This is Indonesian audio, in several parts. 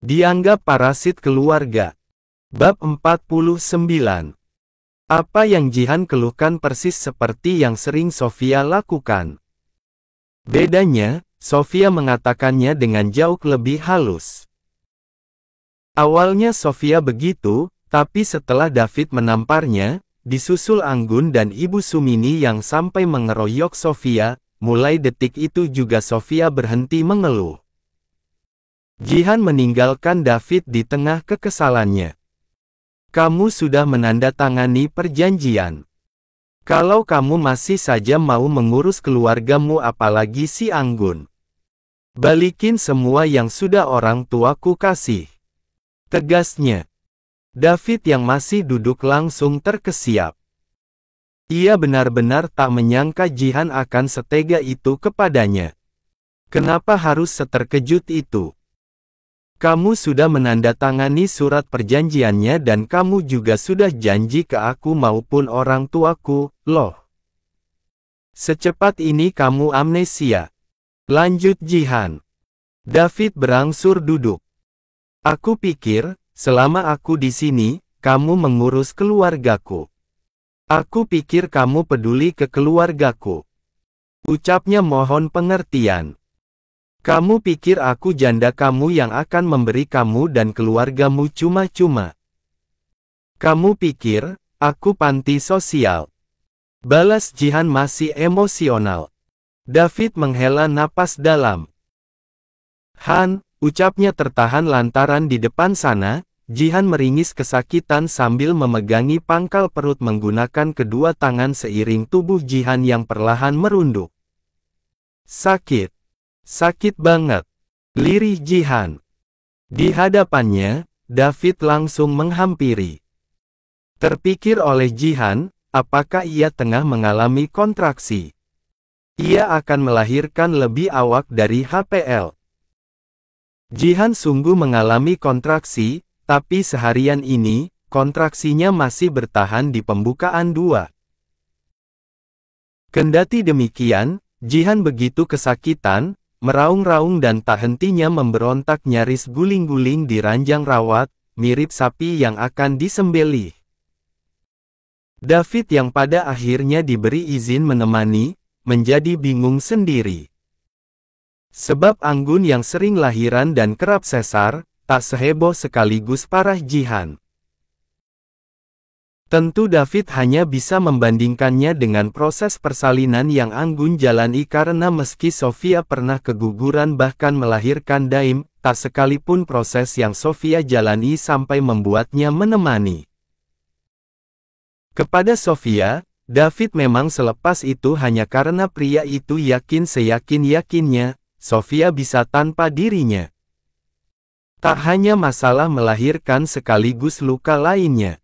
Dianggap parasit keluarga. Bab 49. Apa yang Jihan keluhkan persis seperti yang sering Sofia lakukan. Bedanya, Sofia mengatakannya dengan jauh lebih halus. Awalnya Sofia begitu, tapi setelah David menamparnya, disusul Anggun dan Ibu Sumini yang sampai mengeroyok Sofia, mulai detik itu juga Sofia berhenti mengeluh. Jihan meninggalkan David di tengah kekesalannya. Kamu sudah menandatangani perjanjian. Kalau kamu masih saja mau mengurus keluargamu, apalagi si Anggun. Balikin semua yang sudah orang tuaku kasih. Tegasnya. David yang masih duduk langsung terkesiap. Ia benar-benar tak menyangka Jihan akan setega itu kepadanya. Kenapa harus seterkejut itu? Kamu sudah menandatangani surat perjanjiannya dan kamu juga sudah janji ke aku maupun orang tuaku, loh. Secepat ini kamu amnesia. Lanjut Jihan. David berangsur duduk. Aku pikir, selama aku di sini, kamu mengurus keluargaku. Aku pikir kamu peduli ke keluargaku. Ucapnya mohon pengertian. Kamu pikir aku janda kamu yang akan memberi kamu dan keluargamu cuma-cuma. Kamu pikir, aku panti sosial. Balas Jihan masih emosional. David menghela napas dalam. Han, ucapnya tertahan lantaran di depan sana, Jihan meringis kesakitan sambil memegangi pangkal perut menggunakan kedua tangan seiring tubuh Jihan yang perlahan merunduk. Sakit. Sakit banget. Lirih Jihan. Di hadapannya, David langsung menghampiri. Terpikir oleh Jihan, apakah ia tengah mengalami kontraksi? Ia akan melahirkan lebih awak dari HPL. Jihan sungguh mengalami kontraksi, tapi seharian ini, kontraksinya masih bertahan di pembukaan 2. Kendati demikian, Jihan begitu kesakitan, meraung-raung dan tak hentinya memberontak nyaris guling-guling di ranjang rawat, mirip sapi yang akan disembelih. David yang pada akhirnya diberi izin menemani, menjadi bingung sendiri. Sebab Anggun yang sering lahiran dan kerap sesar, tak seheboh sekaligus parah Jihan. Tentu David hanya bisa membandingkannya dengan proses persalinan yang Anggun jalani karena meski Sofia pernah keguguran bahkan melahirkan Daim, tak sekalipun proses yang Sofia jalani sampai membuatnya menemani. Kepada Sofia, David memang selepas itu hanya karena pria itu yakin seyakin-yakinnya, Sofia bisa tanpa dirinya. Tak hanya masalah melahirkan sekaligus luka lainnya.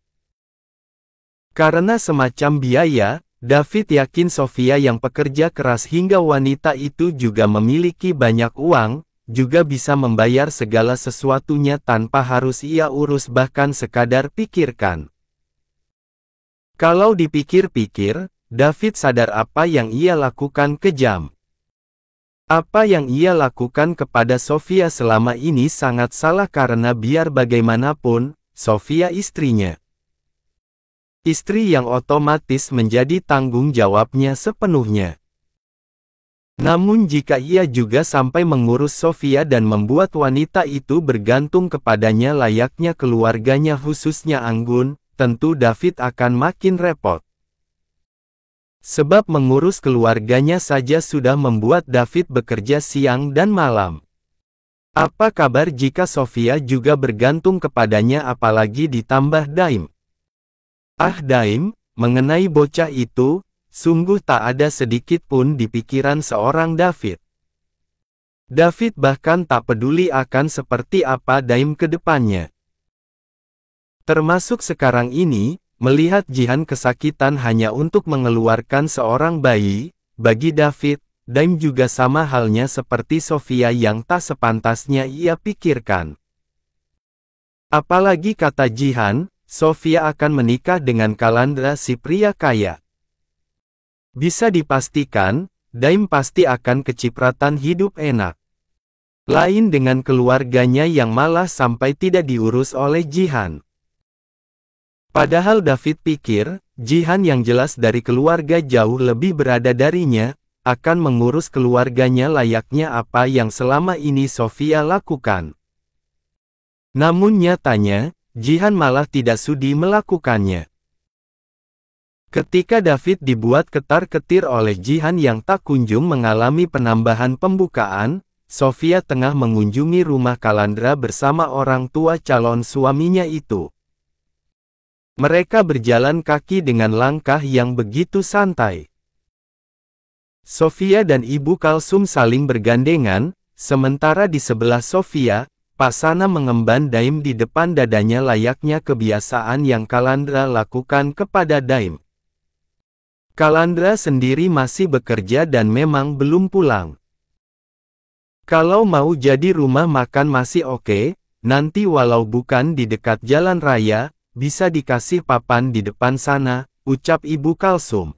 Karena semacam biaya, David yakin Sofia yang pekerja keras hingga wanita itu juga memiliki banyak uang, juga bisa membayar segala sesuatunya tanpa harus ia urus bahkan sekadar pikirkan. Kalau dipikir-pikir, David sadar apa yang ia lakukan kejam. Apa yang ia lakukan kepada Sofia selama ini sangat salah karena biar bagaimanapun, Sofia istrinya. Istri yang otomatis menjadi tanggung jawabnya sepenuhnya. Namun jika ia juga sampai mengurus Sofia dan membuat wanita itu bergantung kepadanya layaknya keluarganya khususnya Anggun, tentu David akan makin repot. Sebab mengurus keluarganya saja sudah membuat David bekerja siang dan malam. Apa kabar jika Sofia juga bergantung kepadanya apalagi ditambah Daim? Ah Daim, mengenai bocah itu, sungguh tak ada sedikit pun di pikiran seorang David. David bahkan tak peduli akan seperti apa Daim ke depannya. Termasuk sekarang ini, melihat Jihan kesakitan hanya untuk mengeluarkan seorang bayi, bagi David, Daim juga sama halnya seperti Sofia yang tak sepantasnya ia pikirkan. Apalagi kata Jihan, Sofia akan menikah dengan Kalandra si pria kaya. Bisa dipastikan, Daim pasti akan kecipratan hidup enak. Lain dengan keluarganya yang malah sampai tidak diurus oleh Jihan. Padahal David pikir, Jihan yang jelas dari keluarga jauh lebih berada darinya, akan mengurus keluarganya layaknya apa yang selama ini Sofia lakukan. Namun nyatanya, Jihan malah tidak sudi melakukannya. Ketika David dibuat ketar-ketir oleh Jihan yang tak kunjung mengalami penambahan pembukaan, Sofia tengah mengunjungi rumah Kalandra bersama orang tua calon suaminya itu. Mereka berjalan kaki dengan langkah yang begitu santai. Sofia dan Ibu Kalsum saling bergandengan, sementara di sebelah Sofia, Pasana mengemban Daim di depan dadanya layaknya kebiasaan yang Kalandra lakukan kepada Daim. Kalandra sendiri masih bekerja dan memang belum pulang. Kalau mau jadi rumah makan masih oke, nanti walau bukan di dekat jalan raya, bisa dikasih papan di depan sana, ucap Ibu Kalsum.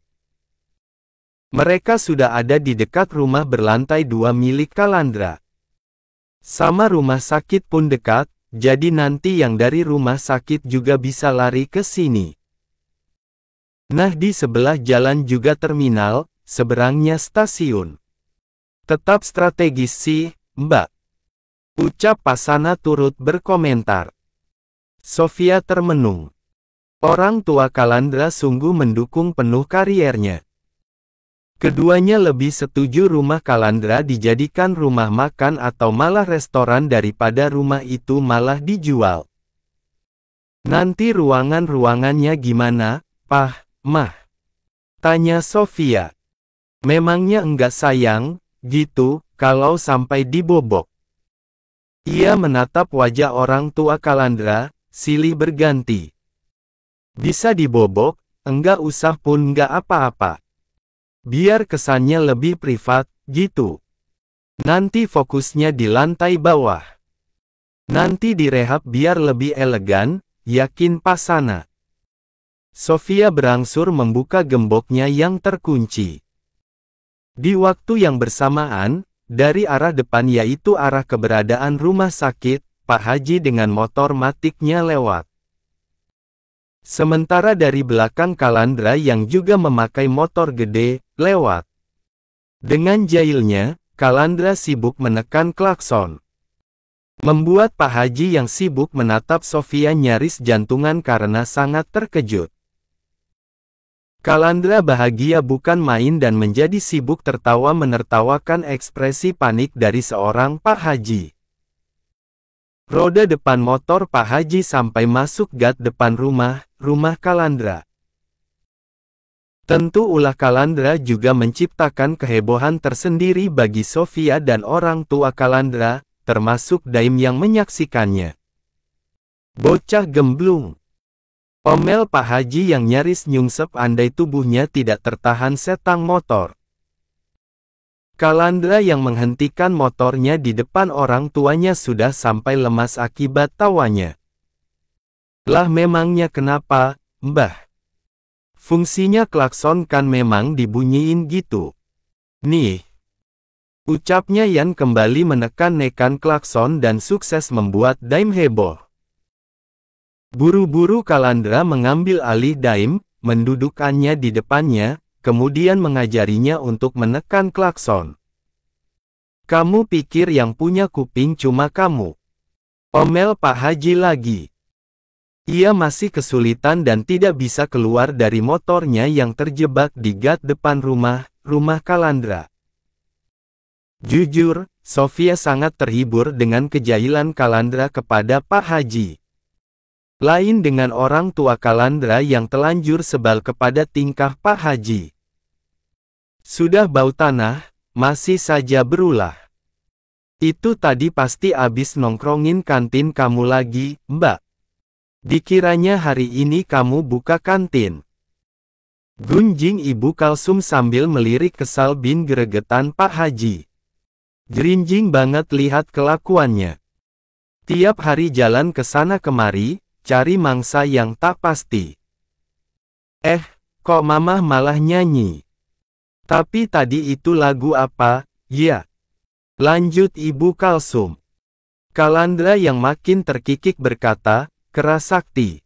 Mereka sudah ada di dekat rumah berlantai 2 milik Kalandra. Sama rumah sakit pun dekat, jadi nanti yang dari rumah sakit juga bisa lari ke sini. Nah di sebelah jalan juga terminal, seberangnya stasiun. Tetap strategis sih, Mbak. Ucap Pasana turut berkomentar. Sofia termenung. Orang tua Kalandra sungguh mendukung penuh kariernya. Keduanya lebih setuju rumah Kalandra dijadikan rumah makan atau malah restoran daripada rumah itu malah dijual. Nanti ruangan-ruangannya gimana, Pah, Mah? Tanya Sofia. Memangnya enggak sayang, gitu, kalau sampai dibobok? Ia menatap wajah orang tua Kalandra, silih berganti. Bisa dibobok, enggak usah pun enggak apa-apa. Biar kesannya lebih privat, gitu. Nanti fokusnya di lantai bawah. Nanti direhab biar lebih elegan, yakin Pasana. Sofia berangsur membuka gemboknya yang terkunci. Di waktu yang bersamaan, dari arah depan yaitu arah keberadaan rumah sakit, Pak Haji dengan motor matiknya lewat. Sementara dari belakang Kalandra yang juga memakai motor gede, lewat. Dengan jahilnya, Kalandra sibuk menekan klakson. Membuat Pak Haji yang sibuk menatap Sofia nyaris jantungan karena sangat terkejut. Kalandra bahagia bukan main dan menjadi sibuk tertawa menertawakan ekspresi panik dari seorang Pak Haji. Roda depan motor Pak Haji sampai masuk gat depan rumah Kalandra. Tentu ulah Kalandra juga menciptakan kehebohan tersendiri bagi Sofia dan orang tua Kalandra, termasuk Daim yang menyaksikannya. Bocah gemblung. Omel Pak Haji yang nyaris nyungsep andai tubuhnya tidak tertahan setang motor. Kalandra yang menghentikan motornya di depan orang tuanya sudah sampai lemas akibat tawanya. Lah memangnya kenapa, Mbah? Fungsinya klakson kan memang dibunyiin gitu. Nih. Ucapnya Yan kembali menekan nekan klakson dan sukses membuat Daim heboh. Buru-buru Kalandra mengambil alih Daim, mendudukkannya di depannya, kemudian mengajarinya untuk menekan klakson. Kamu pikir yang punya kuping cuma kamu? Omel Pak Haji lagi. Ia masih kesulitan dan tidak bisa keluar dari motornya yang terjebak di gat depan rumah Kalandra. Jujur, Sofia sangat terhibur dengan kejahilan Kalandra kepada Pak Haji. Lain dengan orang tua Kalandra yang telanjur sebal kepada tingkah Pak Haji. Sudah bau tanah, masih saja berulah. Itu tadi pasti abis nongkrongin kantin kamu lagi, Mbak. Dikiranya hari ini kamu buka kantin. Gunjing Ibu Kalsum sambil melirik kesal bin geregetan Pak Haji. Jerinjing banget lihat kelakuannya. Tiap hari jalan ke sana kemari, cari mangsa yang tak pasti. Kok mamah malah nyanyi? Tapi tadi itu lagu apa, ya? Lanjut Ibu Kalsum. Kalandra yang makin terkikik berkata, Kerasakti.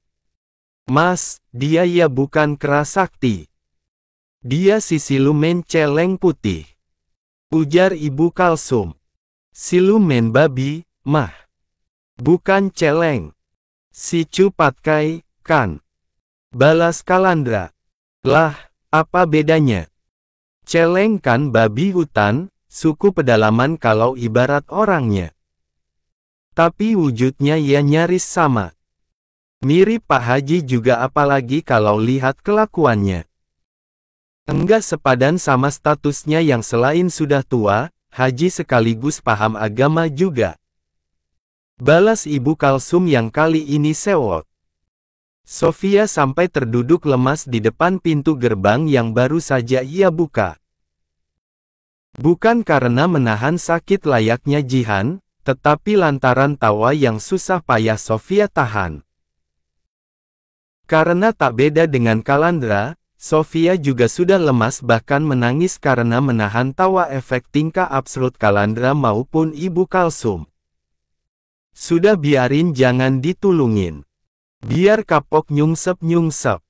Mas, dia ya bukan Kerasakti. Dia si siluman celeng putih. Ujar Ibu Kalsum. Siluman babi, mah. Bukan celeng. Si Cupatkai, kan. Balas Kalandra. Lah, apa bedanya? Celeng kan babi hutan, suku pedalaman kalau ibarat orangnya. Tapi wujudnya ya nyaris sama. Mirip Pak Haji juga apalagi kalau lihat kelakuannya. Enggak sepadan sama statusnya yang selain sudah tua, Haji sekaligus paham agama juga. Balas Ibu Kalsum yang kali ini sewot. Sofia sampai terduduk lemas di depan pintu gerbang yang baru saja ia buka. Bukan karena menahan sakit layaknya Jihan, tetapi lantaran tawa yang susah payah Sofia tahan. Karena tak beda dengan Kalandra, Sofia juga sudah lemas bahkan menangis karena menahan tawa efek tingkah absurd Kalandra maupun Ibu Kalsum. Sudah biarin jangan ditulungin. Biar kapok nyungsep-nyungsep.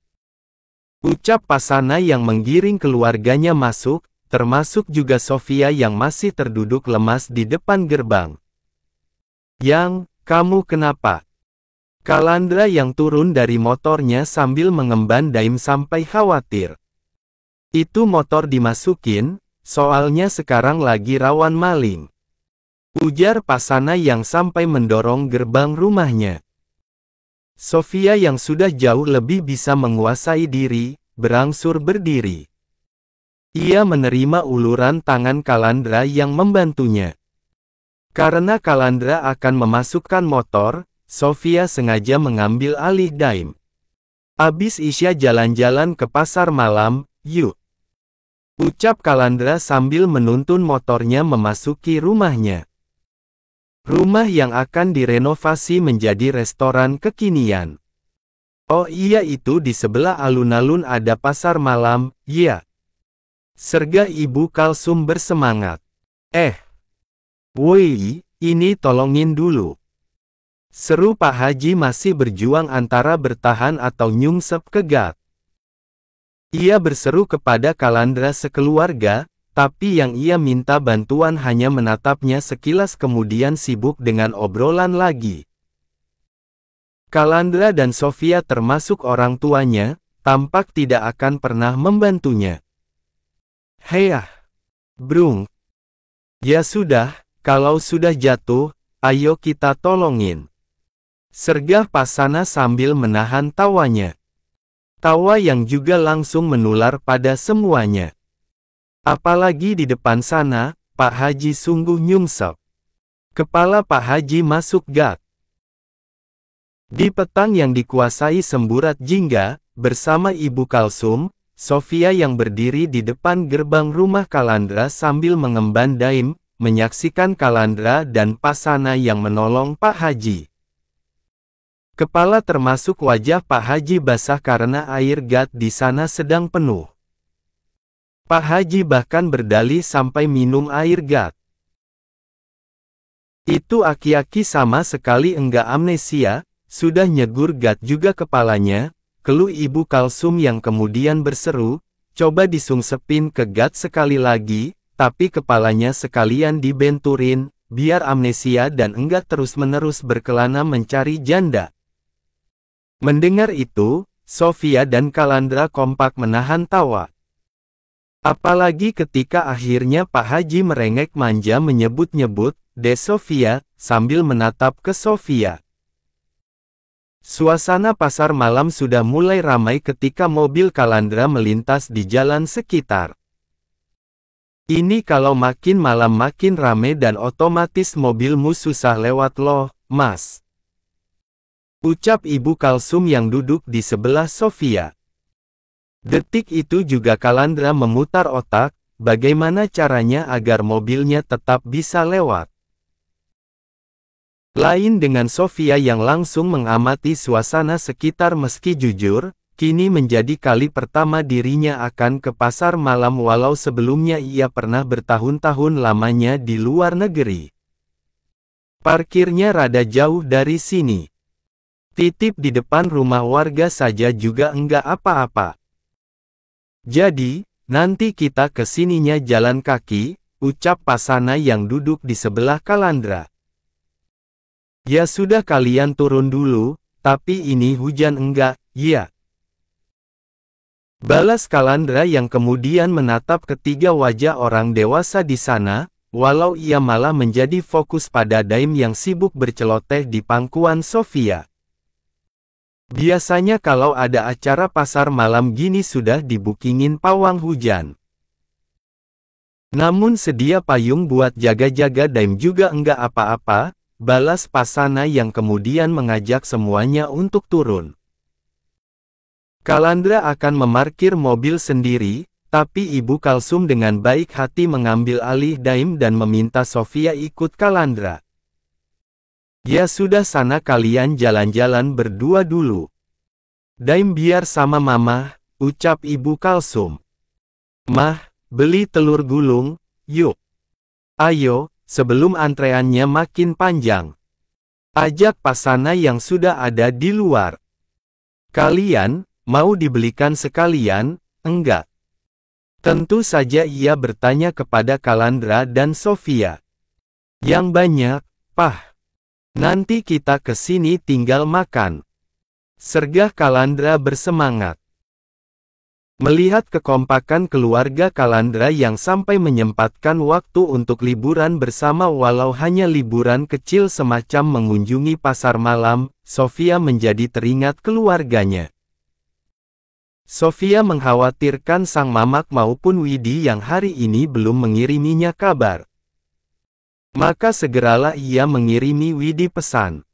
Ucap Pasana yang menggiring keluarganya masuk, termasuk juga Sofia yang masih terduduk lemas di depan gerbang. Yang, kamu kenapa? Kalandra yang turun dari motornya sambil mengemban daim sampai khawatir. Itu motor dimasukin, soalnya sekarang lagi rawan maling. Ujar Pasana yang sampai mendorong gerbang rumahnya. Sofia yang sudah jauh lebih bisa menguasai diri, berangsur berdiri. Ia menerima uluran tangan Kalandra yang membantunya. Karena Kalandra akan memasukkan motor, Sofia sengaja mengambil alih daim. Abis Isya jalan-jalan ke pasar malam, yuk. Ucap Kalandra sambil menuntun motornya memasuki rumahnya. Rumah yang akan direnovasi menjadi restoran kekinian. Oh iya itu di sebelah alun-alun ada pasar malam, ya. Serga Ibu Kalsum bersemangat. Woi, ini tolongin dulu. Seru Pak Haji masih berjuang antara bertahan atau nyungsep ke gat. Ia berseru kepada Kalandra sekeluarga, tapi yang ia minta bantuan hanya menatapnya sekilas kemudian sibuk dengan obrolan lagi. Kalandra dan Sofia termasuk orang tuanya, tampak tidak akan pernah membantunya. Heyah, Brung. Ya sudah, kalau sudah jatuh, ayo kita tolongin. Sergah Pasana sambil menahan tawanya. Tawa yang juga langsung menular pada semuanya. Apalagi di depan sana, Pak Haji sungguh nyungsep. Kepala Pak Haji masuk gat. Di petang yang dikuasai semburat jingga, bersama Ibu Kalsum, Sofia yang berdiri di depan gerbang rumah Kalandra sambil mengemban daim, menyaksikan Kalandra dan Pasana yang menolong Pak Haji. Kepala termasuk wajah Pak Haji basah karena air gat di sana sedang penuh. Pak Haji bahkan berdalih sampai minum air gat. Itu aki-aki sama sekali enggak amnesia, sudah nyegur gat juga kepalanya, keluh Ibu Kalsum yang kemudian berseru, coba disungsepin ke gat sekali lagi, tapi kepalanya sekalian dibenturin, biar amnesia dan enggak terus-menerus berkelana mencari janda. Mendengar itu, Sofia dan Kalandra kompak menahan tawa. Apalagi ketika akhirnya Pak Haji merengek manja menyebut-nyebut, "Dek Sofia," sambil menatap ke Sofia. Suasana pasar malam sudah mulai ramai ketika mobil Kalandra melintas di jalan sekitar. Ini kalau makin malam makin rame dan otomatis mobilmu susah lewat loh, Mas. Ucap Ibu Kalsum yang duduk di sebelah Sofia. Detik itu juga Kalandra memutar otak, bagaimana caranya agar mobilnya tetap bisa lewat. Lain dengan Sofia yang langsung mengamati suasana sekitar meski jujur, kini menjadi kali pertama dirinya akan ke pasar malam walau sebelumnya ia pernah bertahun-tahun lamanya di luar negeri. Parkirnya rada jauh dari sini. Titip di depan rumah warga saja juga enggak apa-apa. Jadi, nanti kita ke sininya jalan kaki, ucap Pasana yang duduk di sebelah Kalandra. Ya sudah kalian turun dulu, tapi ini hujan enggak, ya? Balas Kalandra yang kemudian menatap ketiga wajah orang dewasa di sana, walau ia malah menjadi fokus pada Daim yang sibuk berceloteh di pangkuan Sofia. Biasanya kalau ada acara pasar malam gini sudah dibukingin pawang hujan. Namun sedia payung buat jaga-jaga Daim juga enggak apa-apa, balas Pasana yang kemudian mengajak semuanya untuk turun. Kalandra akan memarkir mobil sendiri, tapi Ibu Kalsum dengan baik hati mengambil alih Daim dan meminta Sofia ikut Kalandra. Ya sudah sana kalian jalan-jalan berdua dulu. Daim biar sama Mama, ucap Ibu Kalsum. Mah, beli telur gulung, yuk. Ayo, sebelum antreannya makin panjang. Ajak Pasana yang sudah ada di luar. Kalian, mau dibelikan sekalian, enggak? Tentu saja ia bertanya kepada Kalandra dan Sofia. Yang banyak, Pah. Nanti kita ke sini tinggal makan. Sergah Kalandra bersemangat. Melihat kekompakan keluarga Kalandra yang sampai menyempatkan waktu untuk liburan bersama walau hanya liburan kecil semacam mengunjungi pasar malam, Sofia menjadi teringat keluarganya. Sofia mengkhawatirkan sang mamak maupun Widi yang hari ini belum mengiriminya kabar. Maka segeralah ia mengirimi Widi pesan.